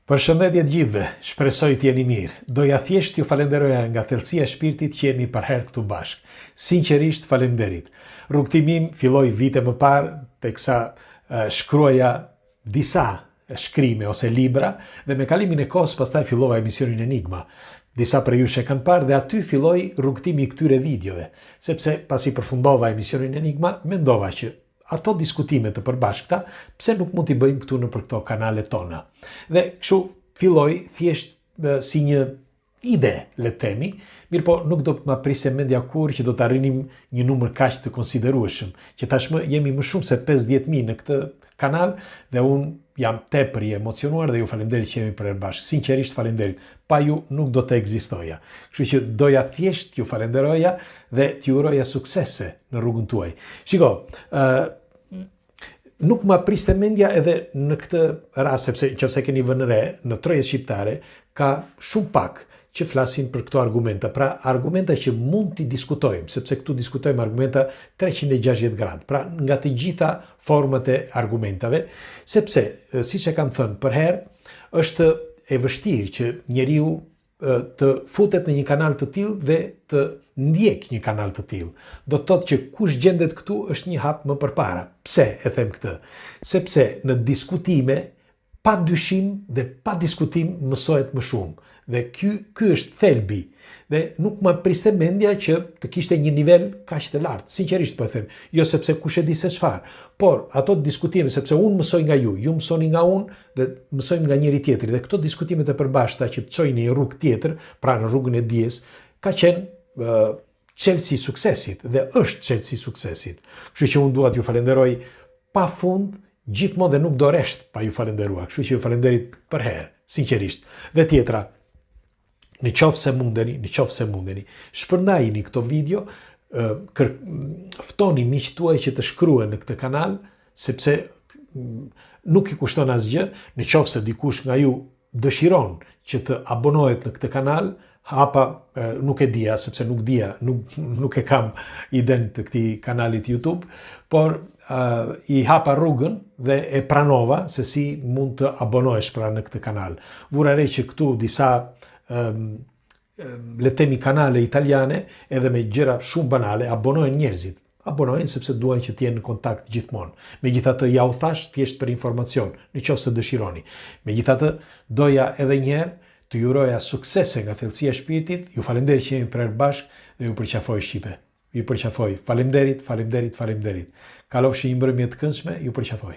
Përshëndetje të gjithëve, shpresoj të jeni mirë. Doja thjesht ju falenderoja nga thellësia e shpirtit që jemi për herë këtu bashkë. Sinqerisht faleminderit. Rrugtimi im filloi vite më parë, teksa shkruaja disa shkrime ose libra dhe me kalimin e kohës pastaj fillova emisionin Enigma. Disa prej jush e kanë parë dhe aty filloi rrugtimi i këtyre videove, sepse pasi përfundova emisionin Enigma, mendova që ato diskutime të përbashkëta, pse nuk mund t'i bëjmë këtu në për këto kanalet tona. Dhe kështu filloi thjesht si një ide, le të themi, mirë po nuk do të ma priste mendja kur që do të arrinim një numër kaq të konsiderueshëm, që tashmë jemi më shumë se 50.000 në këtë kanal dhe unë jam tepër i emocionuar dhe ju falenderit që jemi për herë bashkë. Sinqerisht falenderit. Pa ju nuk do të ekzistoja. Kështu që doja thjesht ju falenderoja dhe t'ju uroja suksese në rrugën tuaj. Shiko, nuk ma priste mendja edhe në këtë rast, sepse nëse keni vënë re, në Troje Shqiptare ka shumë pak që flasin për këto argumenta. Pra, argumenta që mund t'i diskutojmë, sepse këtu diskutojmë argumenta 360 gradë. Pra, nga të gjitha format e argumentave, sepse, si që kam thënë për herë, është e vështirë që njeriu të futet në një kanal të tillë dhe të ndjek një kanal të tillë. Do të thotë që kush gjendet këtu është një hap më përpara. Pse e them këtë? Sepse në diskutime, pa dyshim dhe pa diskutim mësohet më shumë. Dhe ky është thelbi. Dhe nuk ma priste mendja që të kishte një nivel kaq të lartë. Sinqerisht po e them, jo sepse kush e di se çfarë, por ato diskutime, sepse unë mësoj nga ju mësoni nga unë dhe mësojmë nga njëri tjetri. Dhe këto diskutimet e përbashkëta që të çojnë në një rrugë tjetër, pra në rrugën e dijes, ka qenë çelësi i suksesit dhe është çelësi i suksesit. Kështu që unë dua t'ju falenderoj pafund gjithmonë dhe nuk do resht pa ju falenderuar. Kështu që ju falenderit për herë, sinqerisht. Dhe tjetra, në qoftë se mundeni, shpërndajini këto video, ftoni miqtë tuaj që të shkruhen në këtë kanal, sepse nuk i kushton asgjë. Në qoftë se dikush nga ju dëshiron që të abonohet në këtë kanal, hapa nuk e dija, sepse nuk e kam iden të këtij kanalit YouTube, por i hapa rrugën dhe e pranova se si mund të abonohesh pra në këtë kanal. Vura re që këtu disa le të themi kanale italiane edhe me gjëra shumë banale abonohen njerëzit. Abonohen sepse duan që të jenë në kontakt gjithmonë. Megjithatë ja u thash thjesht për informacion, nëse dëshironi. Megjithatë doja edhe një herë të ju uroja suksese nga thellësia e shpirtit. Ju falenderoj që jemi për herë bashkë dhe ju përqafoj shqipe. Ju përqafoj. Faleminderit. Kalofshi një mbrëmje të këndshme, ju përqafoj.